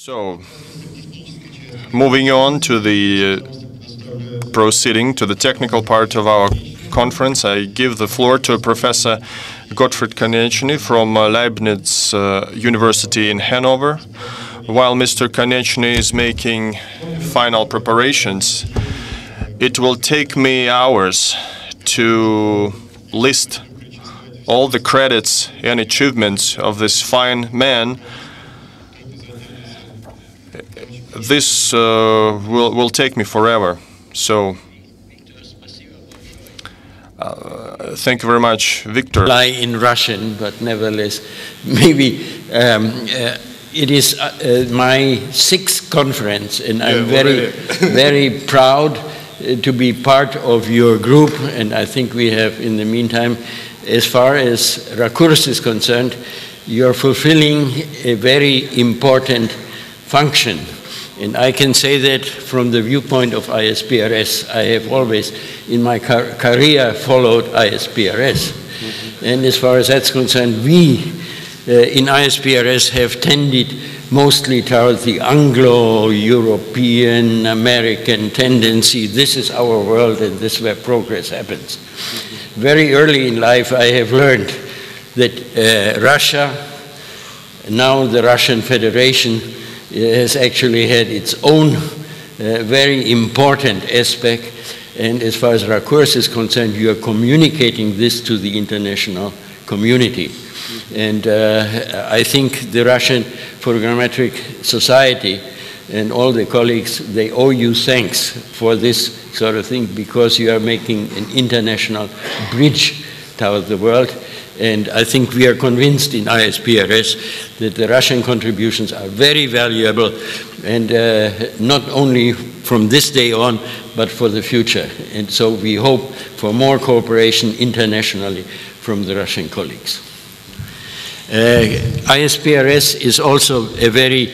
So, moving on to the proceeding to the technical part of our conference, I give the floor to Professor Gottfried Konecny from Leibniz University in Hannover. While Mr. Konecny is making final preparations, it will take me hours to list all the credits and achievements of this fine man. This will take me forever. So, thank you very much, Victor. In Russian, but nevertheless, maybe it is my sixth conference, and I'm very proud to be part of your group. And I think we have, in the meantime, as far as Rakurs is concerned, you're fulfilling a very important function. And I can say that from the viewpoint of ISPRS. I have always, in my career, followed ISPRS. And as far as that's concerned, we in ISPRS have tended mostly towards the Anglo-European, American tendency. This is our world, and this is where progress happens. Very early in life, I have learned that Russia, now the Russian Federation, has actually had its own very important aspect, and as far as Rakurs is concerned, you are communicating this to the international community. And I think the Russian Photogrammetric Society and all the colleagues, they owe you thanks for this sort of thing, because you are making an international bridge toward the world. And I think we are convinced in ISPRS that the Russian contributions are very valuable, and not only from this day on, but for the future. And so we hope for more cooperation internationally from the Russian colleagues. ISPRS is also a very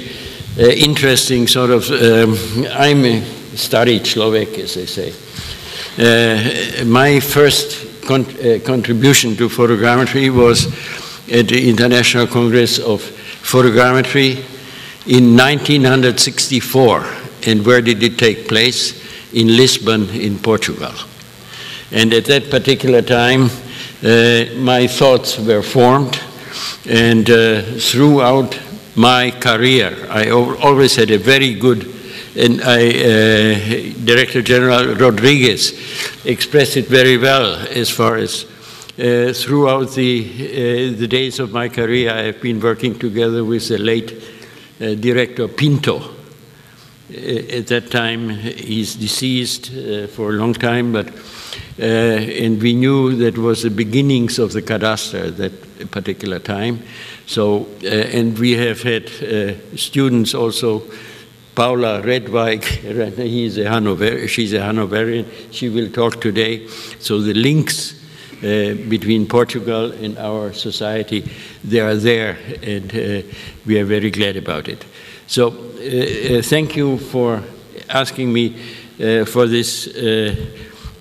interesting sort of, I'm a starý člověk, as they say. My first contribution to photogrammetry was at the International Congress of Photogrammetry in 1964. And where did it take place? In Lisbon, in Portugal. And at that particular time, my thoughts were formed, and throughout my career, I always had a very good, and Director General Rodriguez expressed it very well, as far as throughout the days of my career, I have been working together with the late Director Pinto. At that time, he's deceased for a long time, but and we knew that was the beginnings of the cadastre at that particular time. So, and we have had students also. Paula Redweig, she's a Hanoverian, she will talk today. So the links between Portugal and our society, they are there, and we are very glad about it. So thank you for asking me for this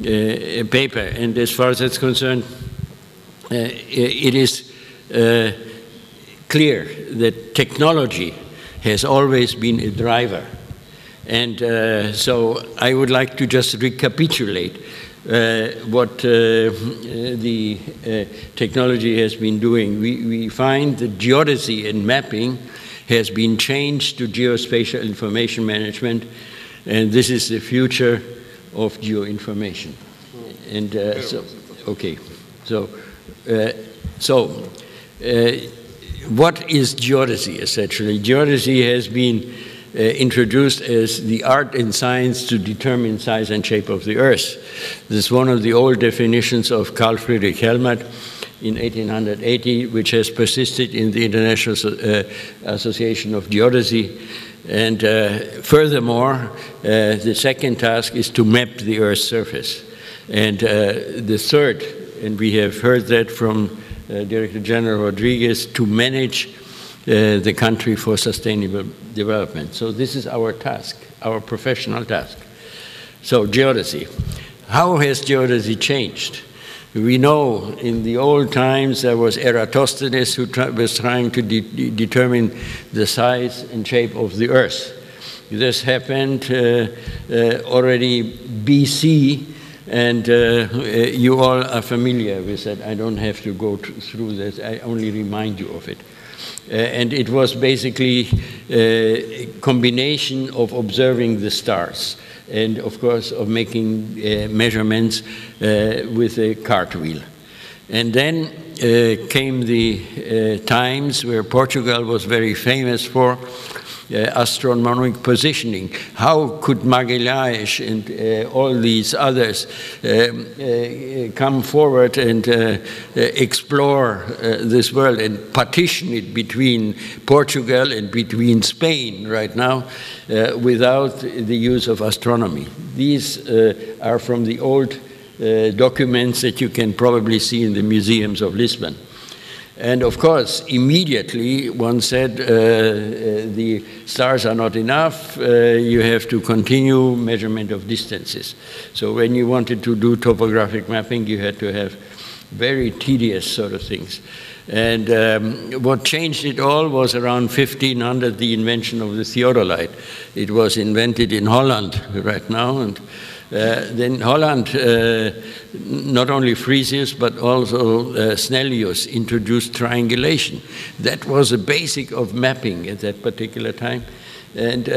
paper. And as far as that's concerned, it is clear that technology has always been a driver. And so I would like to just recapitulate what the technology has been doing. We find that geodesy and mapping has been changed to geospatial information management, and this is the future of geoinformation. And okay, so what is geodesy, essentially? Geodesy has been introduced as the art and science to determine size and shape of the Earth. This is one of the old definitions of Carl Friedrich Helmert in 1880, which has persisted in the International Association of Geodesy. And furthermore, the second task is to map the Earth's surface. And the third, and we have heard that from Director General Rodriguez, to manage the country for sustainable development. So this is our task, our professional task. So geodesy. How has geodesy changed? We know in the old times there was Eratosthenes who was trying to determine the size and shape of the Earth. This happened already BC, and you all are familiar with that. I don't have to go through this, I only remind you of it. And it was basically a combination of observing the stars and, of course, of making measurements with a cartwheel. And then came the times where Portugal was very famous for astronomic positioning. How could Magalhães and all these others come forward and explore this world and partition it between Portugal and between Spain right now without the use of astronomy? These are from the old documents that you can probably see in the museums of Lisbon. And of course, immediately one said the stars are not enough, you have to continue measurement of distances. So when you wanted to do topographic mapping, you had to have very tedious sort of things. And what changed it all was around 1500, the invention of the theodolite. It was invented in Holland right now, and then Holland, not only Frisius, but also Snellius introduced triangulation. That was a basic of mapping at that particular time. And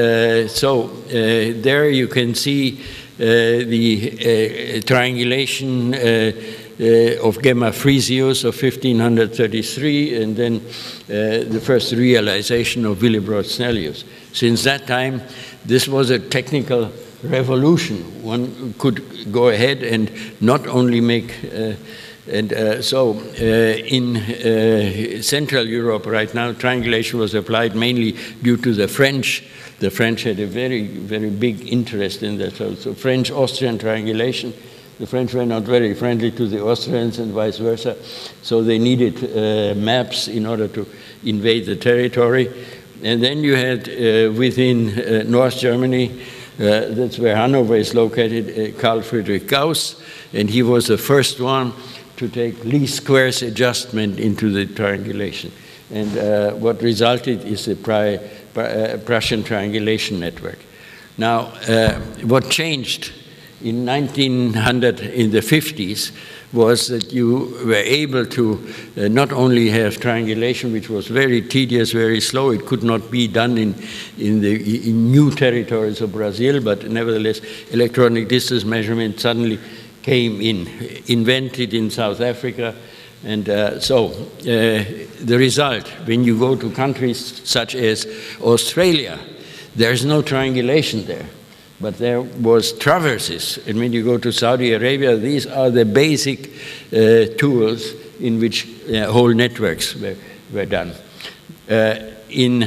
so there you can see the triangulation of Gemma Frisius of 1533, and then the first realization of Willebrord Snellius. Since that time, this was a technical revolution. One could go ahead and not only make, in Central Europe right now, triangulation was applied mainly due to the French. The French had a very, very big interest in that. So French-Austrian triangulation. The French were not very friendly to the Austrians and vice versa. So they needed maps in order to invade the territory. And then you had within North Germany, that's where Hannover is located, Carl Friedrich Gauss, and he was the first one to take least squares adjustment into the triangulation. And what resulted is the Prussian triangulation network. Now, what changed in 1900, in the 50s, was that you were able to not only have triangulation, which was very tedious, very slow, it could not be done in new territories of Brazil, but nevertheless, electronic distance measurement suddenly came in, invented in South Africa. And the result, when you go to countries such as Australia, there's no triangulation there. But there was traverses, and when you go to Saudi Arabia, these are the basic tools in which whole networks were done. In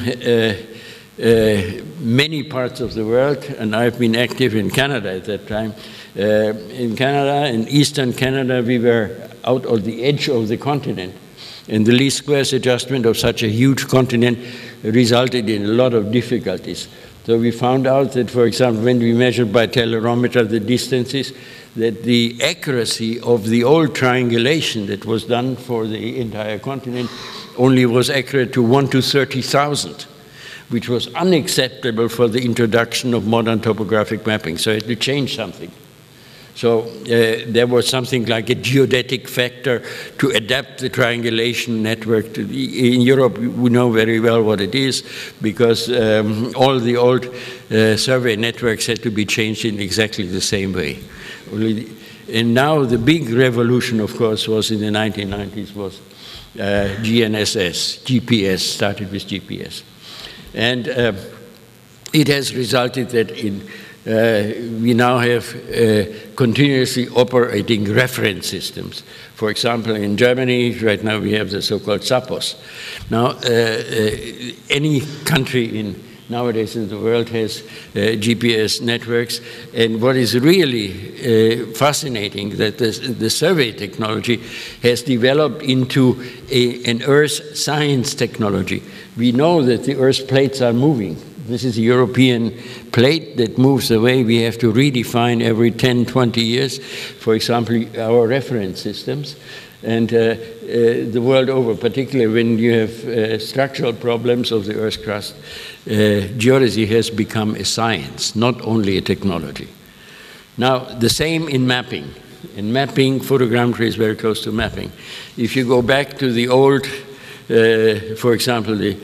many parts of the world, and I've been active in Canada at that time, in Canada, in eastern Canada, we were out on the edge of the continent, and the least squares adjustment of such a huge continent resulted in a lot of difficulties. So we found out that, for example, when we measured by telerometer the distances, that the accuracy of the old triangulation that was done for the entire continent only was accurate to 1 to 30,000, which was unacceptable for the introduction of modern topographic mapping. So it had to change something. So there was something like a geodetic factor to adapt the triangulation network to in Europe, we know very well what it is, because all the old survey networks had to be changed in exactly the same way. And now the big revolution, of course, was in the 1990s, was GNSS, GPS, started with GPS. And it has resulted that we now have continuously operating reference systems. For example, in Germany, right now we have the so-called SAPOS. Now, any country nowadays in the world has GPS networks, and what is really fascinating that the survey technology has developed into an Earth science technology. We know that the Earth plates are moving, This is a European plate that moves away. We have to redefine every 10, 20 years, for example, our reference systems. And the world over, particularly when you have structural problems of the Earth's crust, geodesy has become a science, not only a technology. Now, the same in mapping. In mapping, photogrammetry is very close to mapping. If you go back to the old, for example, the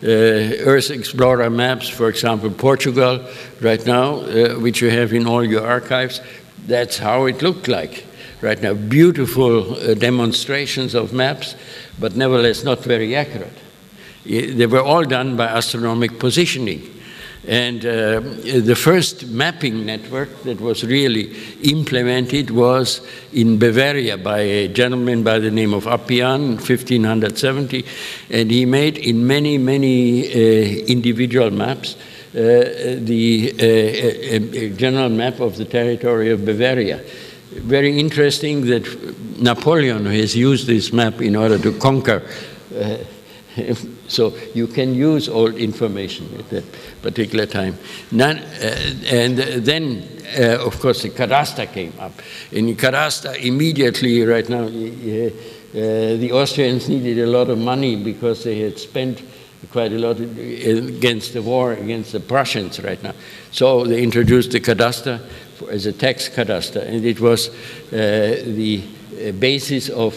Earth Explorer maps, for example, Portugal, right now, which you have in all your archives, that's how it looked like. Right now, beautiful demonstrations of maps, but nevertheless not very accurate. They were all done by astronomic positioning. And the first mapping network that was really implemented was in Bavaria by a gentleman by the name of Appian in 1570. And he made in many, many individual maps the general map of the territory of Bavaria. Very interesting that Napoleon has used this map in order to conquer. So you can use old information at that particular time. And then, of course, the cadastre came up. In cadastre, immediately, right now, the Austrians needed a lot of money because they had spent quite a lot against the war against the Prussians right now. So they introduced the cadastre as a text cadastre, and it was the basis of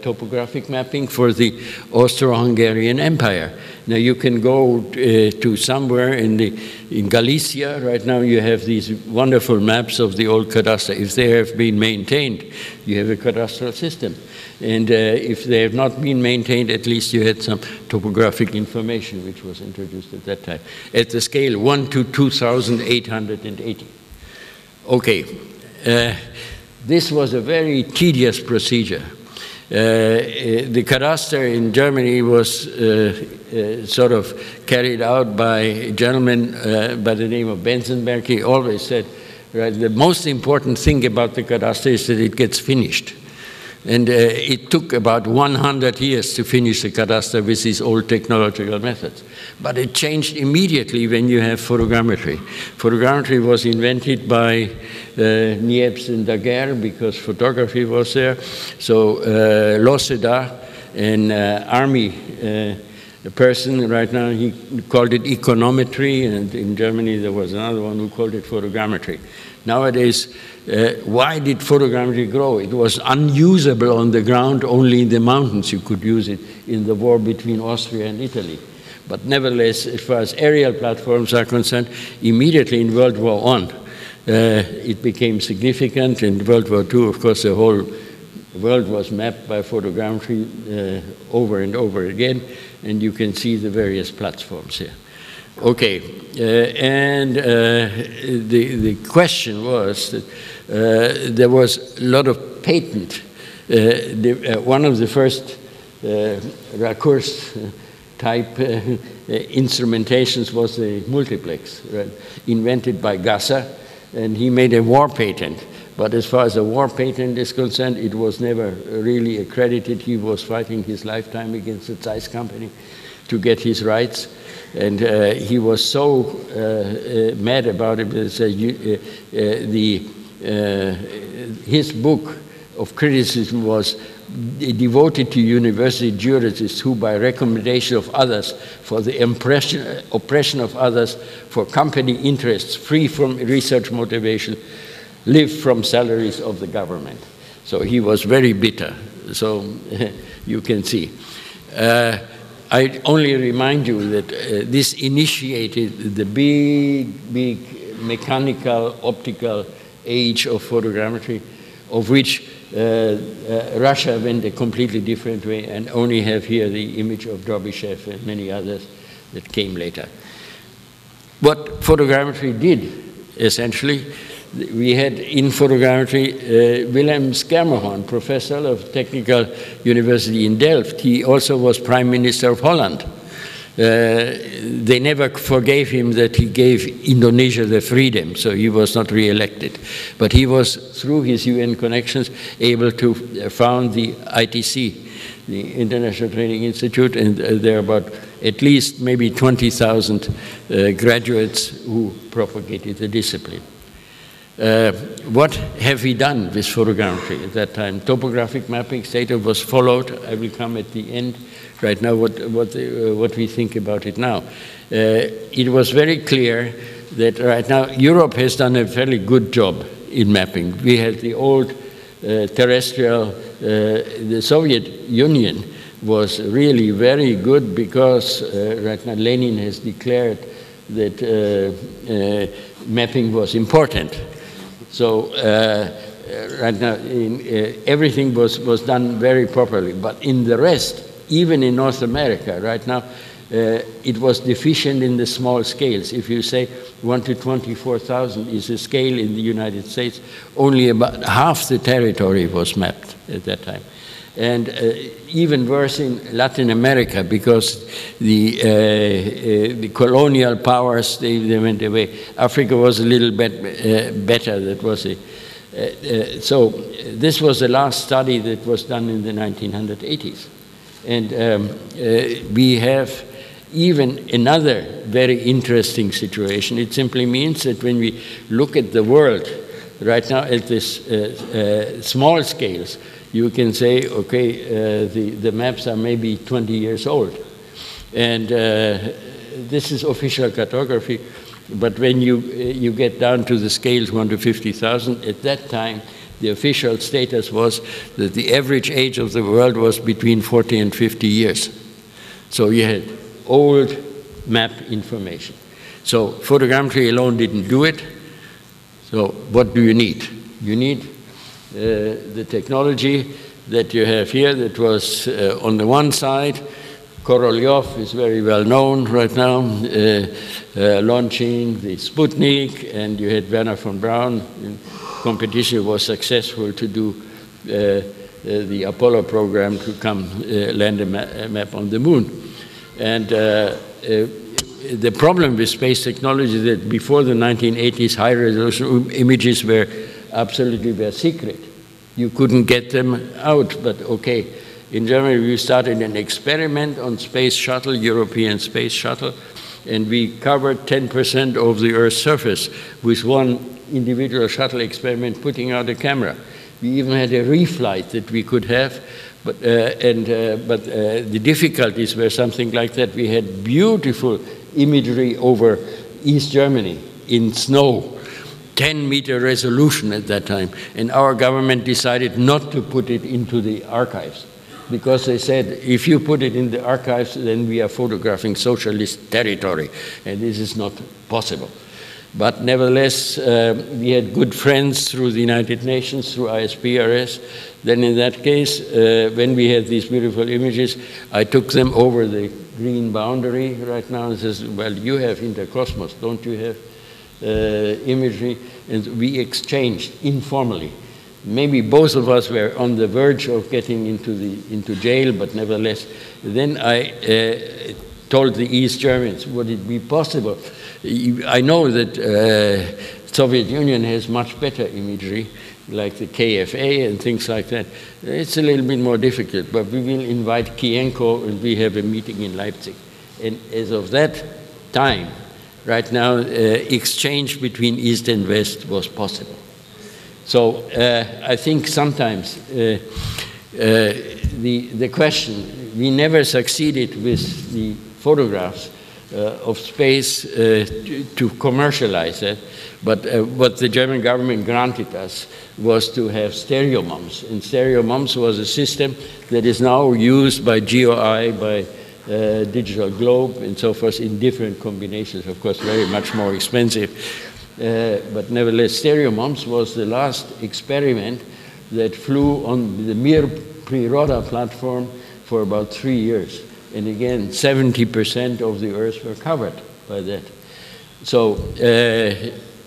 topographic mapping for the Austro-Hungarian Empire. Now you can go to somewhere in Galicia. Right now you have these wonderful maps of the old cadastre. If they have been maintained, you have a cadastral system. And if they have not been maintained, at least you had some topographic information which was introduced at that time. At the scale 1 to 2,880. Okay. This was a very tedious procedure. The cadastre in Germany was sort of carried out by a gentleman by the name of Benzenberg. He always said, right, the most important thing about the cadastre is that it gets finished. And it took about 100 years to finish the cadastre with these old technological methods. But it changed immediately when you have photogrammetry. Photogrammetry was invented by Niepce and Daguerre because photography was there. So Loseda, an army person right now, he called it econometry, and in Germany there was another one who called it photogrammetry. Nowadays, why did photogrammetry grow? It was unusable on the ground, only in the mountains you could use it in the war between Austria and Italy. But nevertheless, as far as aerial platforms are concerned, immediately in World War I, it became significant. In World War II, of course, the whole world was mapped by photogrammetry over and over again, and you can see the various platforms here. Okay, and the question was that there was a lot of patent. One of the first Rakurs type instrumentations was the multiplex, right, invented by Gasser, and he made a war patent. But as far as a war patent is concerned, it was never really accredited. He was fighting his lifetime against the Zeiss company to get his rights. And he was so mad about it that his book of criticism was devoted to university geodesists who, by recommendation of others, for the oppression of others, for company interests, free from research motivation, live from salaries of the government. So he was very bitter. So you can see. I only remind you that this initiated the big mechanical, optical age of photogrammetry, of which Russia went a completely different way, and only have here the image of Drobyshev and many others that came later. What photogrammetry did, essentially, we had in photogrammetry Willem Schermerhorn, professor of Technical University in Delft. He also was Prime Minister of Holland. They never forgave him that he gave Indonesia the freedom, so he was not re-elected. But he was, through his UN connections, able to found the ITC. the International Training Institute, and there are about at least maybe 20,000 graduates who propagated the discipline. What have we done with photogrammetry at that time? Topographic mapping data was followed. I will come at the end. Right now, what we think about it now. It was very clear that right now Europe has done a fairly good job in mapping. We had the old terrestrial, the Soviet Union was really very good because right now Lenin has declared that mapping was important. So right now everything was done very properly, but in the rest, even in North America, right now, it was deficient in the small scales. If you say 1 to 24,000 is a scale in the United States, only about half the territory was mapped at that time. And even worse in Latin America, because the colonial powers, they went away. Africa was a little bit better. That was so this was the last study that was done in the 1980s. And we have even another very interesting situation. It simply means that when we look at the world right now at this small scales, you can say, okay, the maps are maybe 20 years old. And this is official cartography. But when you get down to the scales 1 to 50,000, at that time, the official status was that the average age of the world was between 40 and 50 years. So you had old map information. So photogrammetry alone didn't do it. So what do you need? You need the technology that you have here that was on the one side. Korolev is very well known right now, launching the Sputnik, and you had Werner von Braun. Competition was successful to do the Apollo program to come land a map on the moon. And the problem with space technology is that before the 1980s, high-resolution images were absolutely secret. You couldn't get them out, but okay. In Germany, we started an experiment on space shuttle, European space shuttle, and we covered 10% of the Earth's surface with one individual shuttle experiment putting out a camera. We even had a reflight that we could have, but the difficulties were something like that. We had beautiful imagery over East Germany in snow, 10-meter resolution at that time, and our government decided not to put it into the archives, because they said, if you put it in the archives, then we are photographing socialist territory, and this is not possible. But nevertheless, we had good friends through the United Nations, through ISPRS. Then in that case, when we had these beautiful images, I took them over the green boundary right now and says, well, you have intercosmos, don't you have imagery? And we exchanged informally. Maybe both of us were on the verge of getting into jail, but nevertheless, then I told the East Germans, would it be possible? I know that Soviet Union has much better imagery, like the KFA and things like that. It's a little bit more difficult, but we will invite Kienko, and we have a meeting in Leipzig. And as of that time, right now, exchange between East and West was possible. So I think sometimes the question, we never succeeded with the photographs of space to commercialize it, but what the German government granted us was to have stereo mums, and stereo mums was a system that is now used by GeoEye, by Digital Globe, and so forth in different combinations, of course very much more expensive. But nevertheless, stereo mums was the last experiment that flew on the Mir Priroda platform for about 3 years. And again, 70% of the Earth were covered by that. So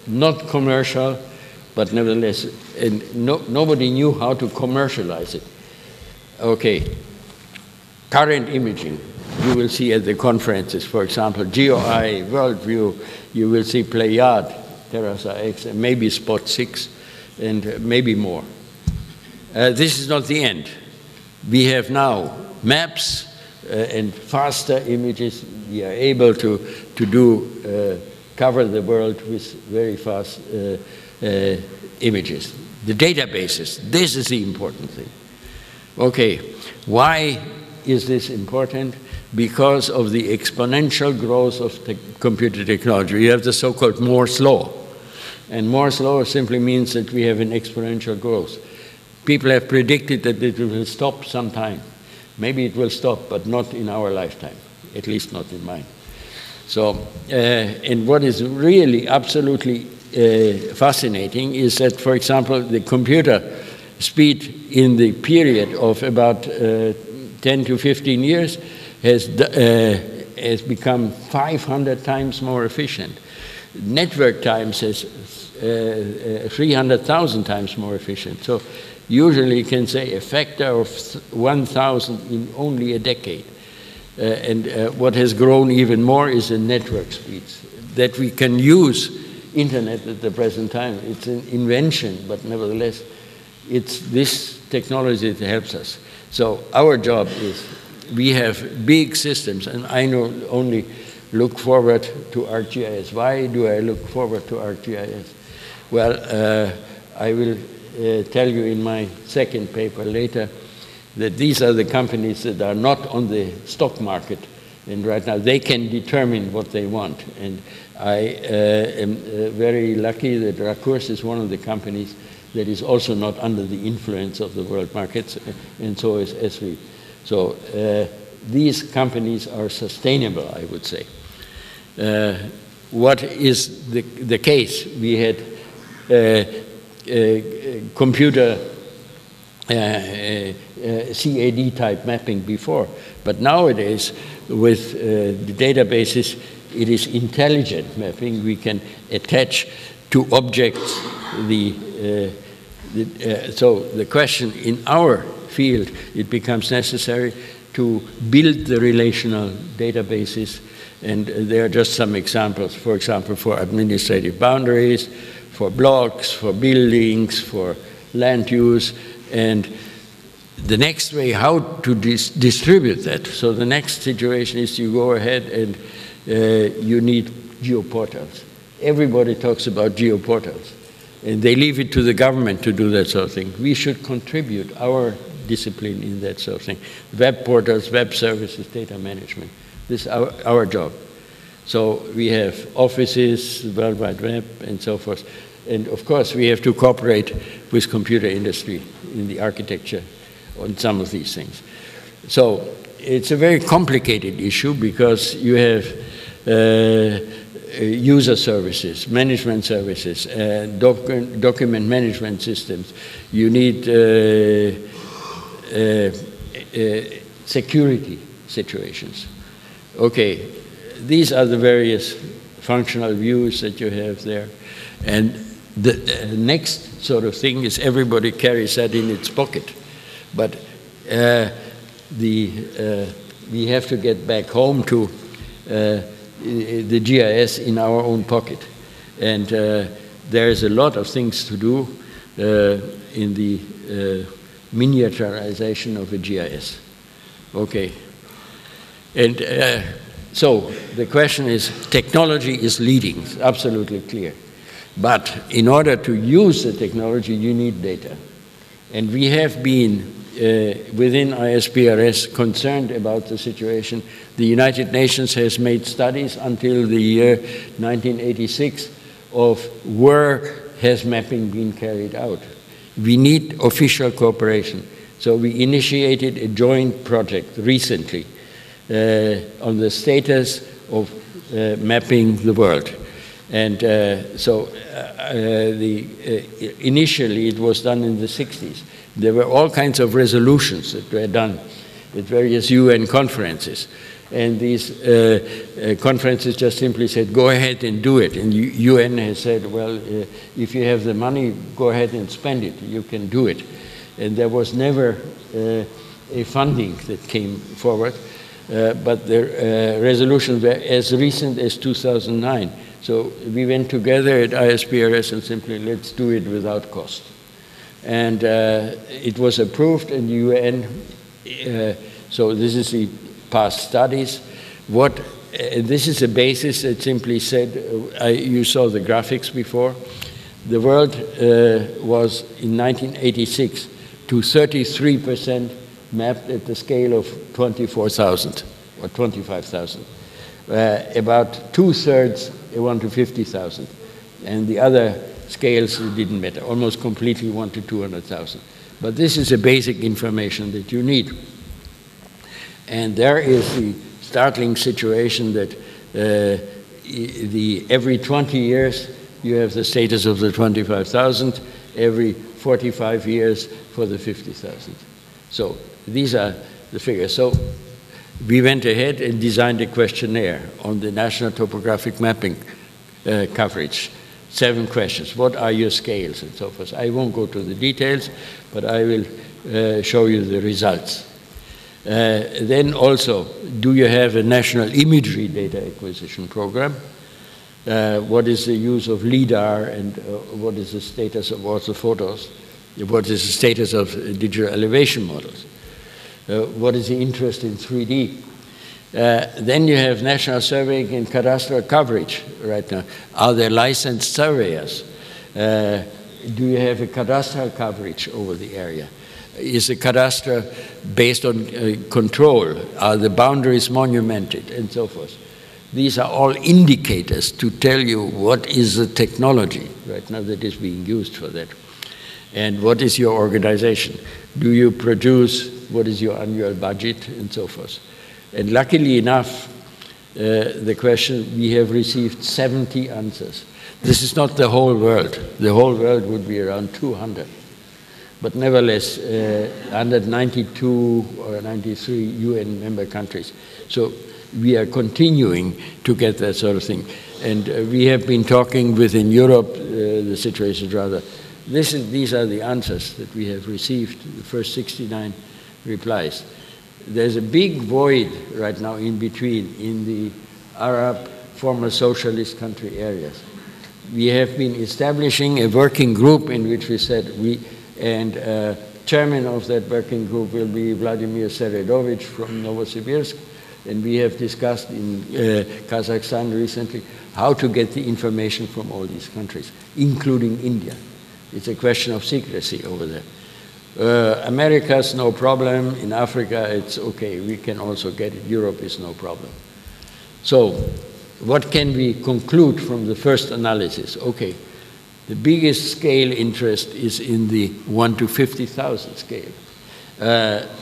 not commercial, but nevertheless, and nobody knew how to commercialize it. Okay, current imaging. You will see at the conferences, for example, GeoEye, Worldview, you will see Pleiad, Terasa X, and maybe Spot 6, and maybe more. This is not the end. We have now maps and faster images. We are able to cover the world with very fast images. The databases, this is the important thing. Okay, why is this important? Because of the exponential growth of computer technology. You have the so-called Moore's law. And Moore's law simply means that we have an exponential growth. People have predicted that it will stop sometime. Maybe it will stop, but not in our lifetime, at least not in mine. So, and what is really absolutely fascinating is that, for example, the computer speed in the period of about 10 to 15 years has become 500 times more efficient. Network times is 300,000 times more efficient. So usually you can say a factor of 1,000 in only a decade. And what has grown even more is the network speeds, that we can use internet at the present time. It's an invention, but nevertheless, it's this technology that helps us. So our job is, we have big systems, and I only look forward to ArcGIS. Why do I look forward to ArcGIS? Well, I will tell you in my second paper later that these are the companies that are not on the stock market, and right now they can determine what they want. And I am very lucky that Rakurs is one of the companies that is also not under the influence of the world markets, and so is SW. So these companies are sustainable, I would say. What is the case? We had computer CAD type mapping before, but nowadays with the databases, it is intelligent mapping. We can attach to objects so the question in our field, it becomes necessary to build the relational databases, and there are just some examples. For example, for administrative boundaries, for blocks, for buildings, for land use, and the next way how to distribute that. So the next situation is you go ahead and you need geoportals. Everybody talks about geoportals, and they leave it to the government to do that sort of thing. We should contribute our discipline in that sort of thing. Web portals, web services, data management. This is our job. So we have offices, World Wide Web, and so forth. And of course, we have to cooperate with computer industry in the architecture on some of these things. So it's a very complicated issue because you have user services, management services, document management systems. You need security situations. Okay, these are the various functional views that you have there. And the next sort of thing is everybody carries that in its pocket. But we have to get back home to the GIS in our own pocket. And there's a lot of things to do in the miniaturization of a GIS. Okay. And so the question is, technology is leading, it's absolutely clear. But in order to use the technology, you need data. And we have been, within ISPRS, concerned about the situation. The United Nations has made studies until the year 1986 of where has mapping been carried out. We need official cooperation. So we initiated a joint project recently on the status of mapping the world. And initially it was done in the 60s. There were all kinds of resolutions that were done at various UN conferences. And these conferences just simply said, go ahead and do it. And UN has said, well, if you have the money, go ahead and spend it. You can do it. And there was never a funding that came forward. But the resolutions were as recent as 2009. So we went together at ISPRS and simply, let's do it without cost. And it was approved, and UN So this is the past studies. This is a basis that simply said, you saw the graphics before. The world was in 1986 to 33% mapped at the scale of 24,000 or 25,000. About 2/3, 1 to 50,000. And the other scales didn't matter, almost completely 1 to 200,000. But this is a basic information that you need. And there is the startling situation that every 20 years you have the status of the 25,000, every 45 years for the 50,000. So these are the figures. So we went ahead and designed a questionnaire on the National Topographic Mapping coverage. 7 questions. What are your scales and so forth? I won't go to the details, but I will show you the results. Then also, do you have a national imagery data acquisition program? What is the use of LIDAR and what is the status of orthophotos? What is the status of digital elevation models? What is the interest in 3D? Then you have national surveying and cadastral coverage right now. Are there licensed surveyors? Do you have a cadastral coverage over the area? Is the cadastre based on control? Are the boundaries monumented and so forth? These are all indicators to tell you what is the technology right now that is being used for that. And what is your organization? Do you produce, what is your annual budget and so forth? And luckily enough, the question, we have received 70 answers. This is not the whole world. The whole world would be around 200. But nevertheless, 192 or 93 UN member countries. So we are continuing to get that sort of thing. And we have been talking within Europe, the situation is rather, these are the answers that we have received, the first 69 replies. There's a big void right now in between in the Arab, former socialist country areas. We have been establishing a working group in which we said chairman of that working group will be Vladimir Seredovich from Novosibirsk, and we have discussed in Kazakhstan recently how to get the information from all these countries, including India. It's a question of secrecy over there. America's no problem. In Africa, it's okay. We can also get it. Europe is no problem. So what can we conclude from the first analysis? Okay, the biggest scale interest is in the 1 to 50,000 scale.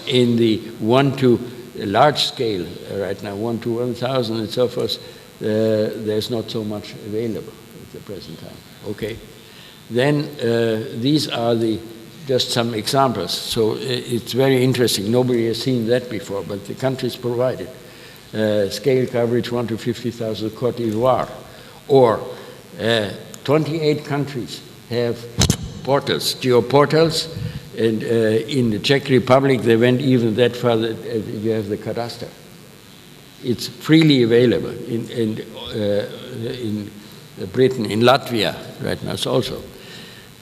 In the 1 to large scale right now, 1 to 1,000 and so forth, there's not so much available at the present time. Okay. Then these are just some examples. So it's very interesting. Nobody has seen that before, but the countries provided. Scale coverage 1 to 50,000 Côte d'Ivoire. Or 28 countries have portals, geoportals, and in the Czech Republic they went even that far that you have the cadastre. It's freely available in Britain, in Latvia right now it's also.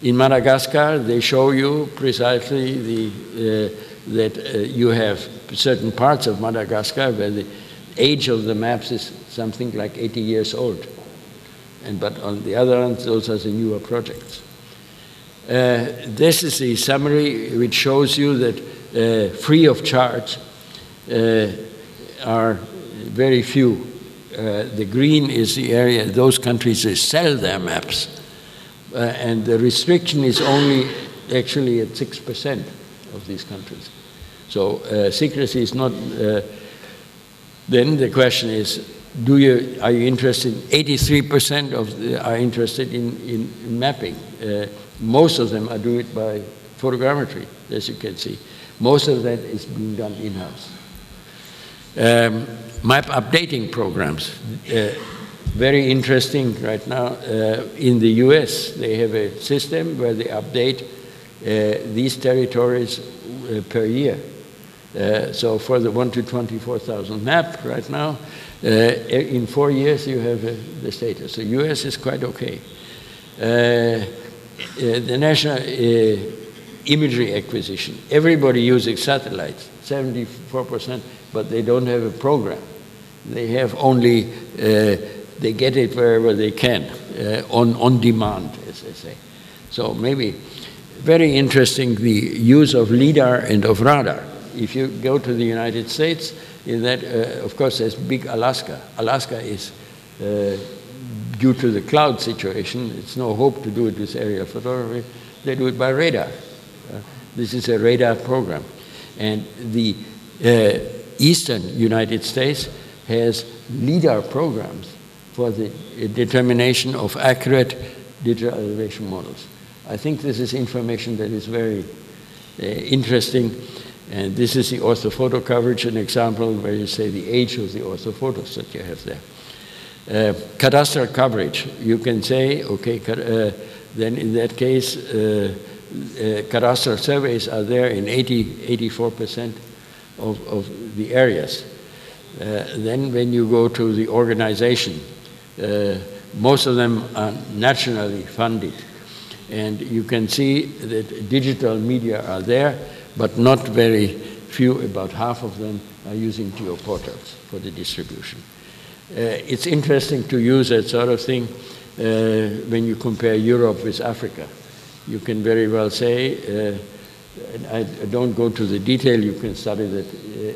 In Madagascar, they show you precisely that you have certain parts of Madagascar where the age of the maps is something like 80 years old. But on the other hand, those are the newer projects. This is the summary which shows you that free of charge are very few. The green is the area, those countries, they sell their maps. And the restriction is only actually at 6% of these countries. So secrecy is not, then the question is, are you interested, 83% are interested in mapping. Most of them are doing it by photogrammetry, as you can see. Most of that is being done in-house. Map updating programs. Very interesting right now. In the US, they have a system where they update these territories per year. So for the 1 to 24,000 map right now, in 4 years you have the status. The US is quite okay. The national imagery acquisition. Everybody using satellites, 74%, but they don't have a program. They have only, they get it wherever they can, on demand, as they say. So maybe very interesting, the use of LIDAR and of radar. If you go to the United States, in that, of course, there's big Alaska. Alaska is, due to the cloud situation, it's no hope to do it with aerial photography. They do it by radar. This is a radar program. And the eastern United States has LIDAR programs for the determination of accurate digital elevation models. I think this is information that is very interesting. And this is the orthophoto coverage, an example where you say the age of the orthophotos that you have there. Cadastral coverage, you can say, okay, then in that case, cadastral surveys are there in 84% of the areas. Then when you go to the organization, most of them are nationally funded. And you can see that digital media are there, but not very few, about half of them are using geoportals for the distribution. It's interesting to use that sort of thing when you compare Europe with Africa. You can very well say, I don't go to the detail, you can study that,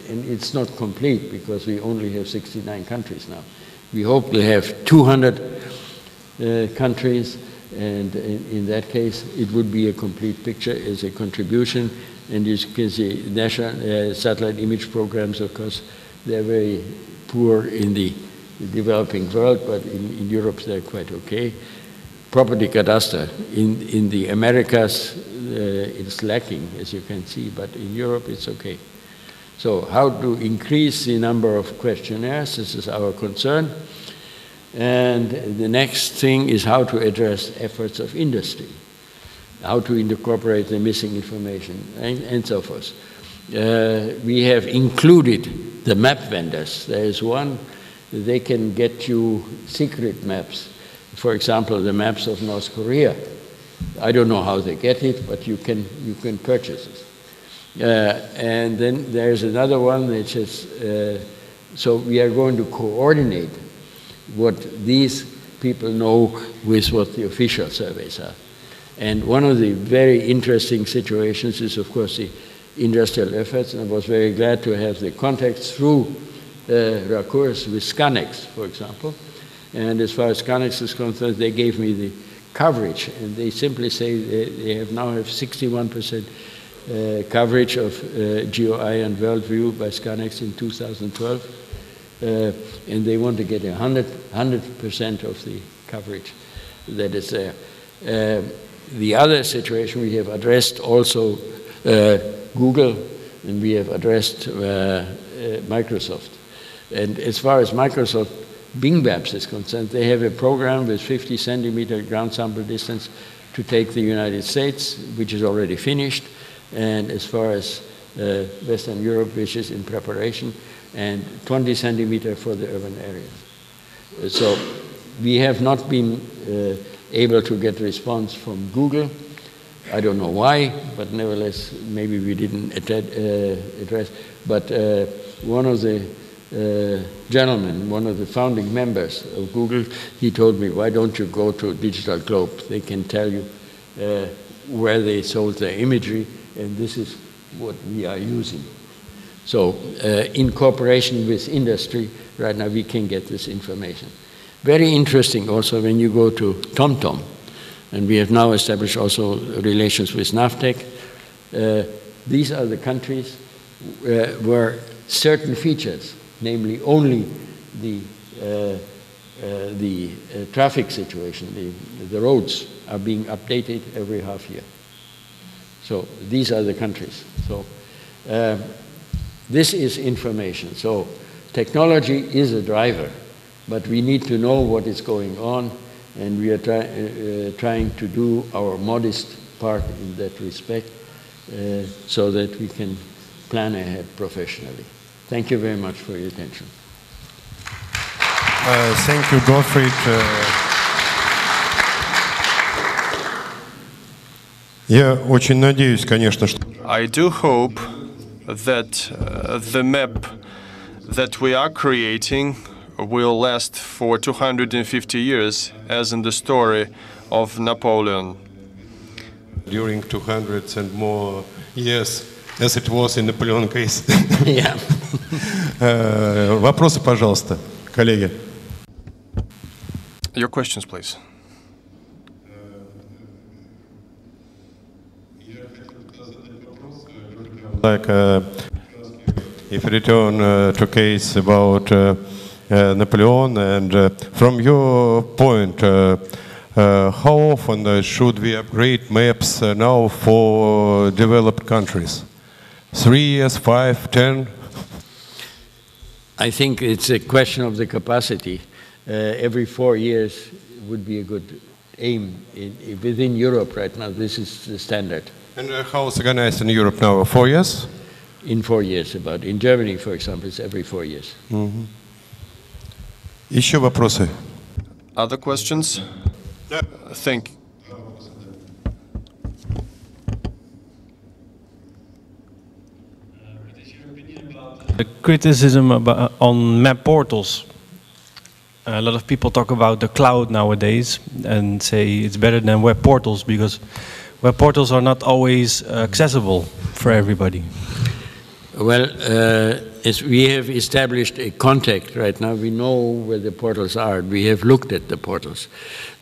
and it's not complete because we only have 69 countries now. We hope we'll have 200 countries, and in that case, it would be a complete picture as a contribution. And you can see national satellite image programs, of course, they're very poor in the developing world, but in Europe they're quite okay. Property cadastre, in the Americas it's lacking, as you can see, but in Europe it's okay. So how to increase the number of questionnaires, this is our concern. And the next thing is how to address efforts of industry, how to incorporate the missing information, and so forth. We have included the map vendors. There is one, they can get you secret maps. For example, the maps of North Korea. I don't know how they get it, but you can purchase it. And then there's another one that says, so we are going to coordinate what these people know with what the official surveys are. And one of the very interesting situations is, of course, the industrial efforts, and I was very glad to have the contacts through Recourse with Scanex, for example. And as far as Scanex is concerned, they gave me the coverage, and they simply say they now have 61% coverage of GeoEye and WorldView by Scanex in 2012. And they want to get 100% of the coverage that is there. The other situation, we have addressed also Google, and we have addressed Microsoft. And as far as Microsoft Bing Maps is concerned, they have a program with 50 centimeter ground sample distance to take the United States, which is already finished, and as far as Western Europe, which is in preparation, and 20 centimeter for the urban areas. So we have not been able to get response from Google. I don't know why, but nevertheless, maybe we didn't address. But one of the gentlemen, one of the founding members of Google, he told me, why don't you go to Digital Globe? They can tell you where they sold their imagery, and this is what we are using. So in cooperation with industry, right now we can get this information. Very interesting also when you go to TomTom, and we have now established also relations with NAVTEC. These are the countries where certain features, namely only the traffic situation, the roads are being updated every half year. So these are the countries. So this is information. So technology is a driver, but we need to know what is going on, and we are trying to do our modest part in that respect so that we can plan ahead professionally. Thank you very much for your attention. Thank you, Gottfried. Я очень надеюсь, конечно, что... I do hope that the map that we are creating will last for 250 years, as in the story of Napoleon. During 200 and more years, as it was in Napoleon case. Yeah. Вопросы, пожалуйста, коллеги. Your questions, please. Like, if you return to case about Napoleon, and from your point, how often should we upgrade maps now for developed countries? 3 years, 5, 10? I think it's a question of the capacity. Every 4 years would be a good aim. Within Europe right now, this is the standard. And how is it organized in Europe now? 4 years? In 4 years, about. In Germany, for example, it's every 4 years. Еще вопросы? Other questions? Thank you. The criticism on map portals. A lot of people talk about the cloud nowadays and say it's better than web portals because web portals are not always accessible for everybody. Well, as we have established a contact right now, we know where the portals are. We have looked at the portals.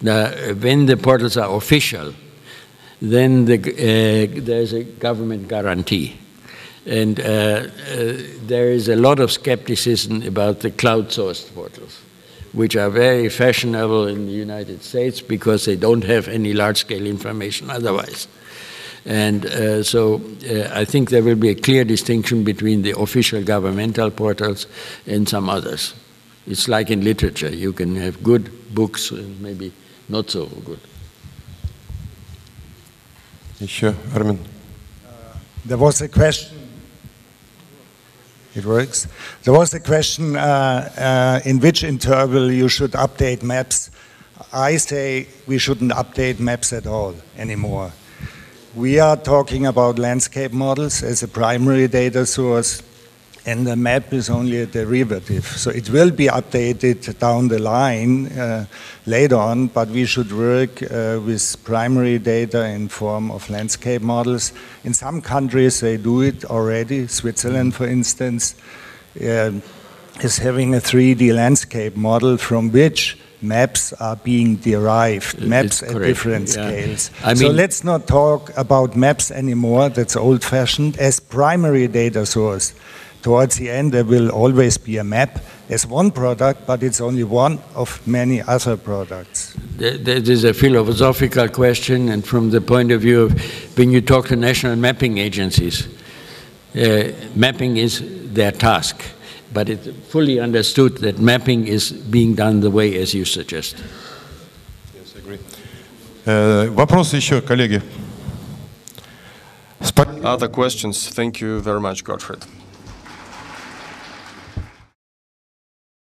When the portals are official, then there's a government guarantee. And there is a lot of skepticism about the cloud-sourced portals, which are very fashionable in the United States because they don't have any large-scale information otherwise. And so I think there will be a clear distinction between the official governmental portals and some others. It's like in literature. You can have good books and maybe not so good. Еще, Armin. There was a question. It works. There was a question in which interval you should update maps. I say we shouldn't update maps at all anymore. We are talking about landscape models as a primary data source, and the map is only a derivative. So it will be updated down the line later on, but we should work with primary data in form of landscape models. In some countries they do it already. Switzerland, for instance, is having a 3D landscape model from which maps are being derived, maps at different scales. So let's not talk about maps anymore, that's old-fashioned, as primary data source. Towards the end there will always be a map as one product, but it's only one of many other products. There's a philosophical question, and from the point of view of when you talk to national mapping agencies, mapping is their task. But it's fully understood that mapping is being done the way as you suggest. Yes, I agree. Вопросы еще, коллеги? Other questions? Thank you very much, Gottfried.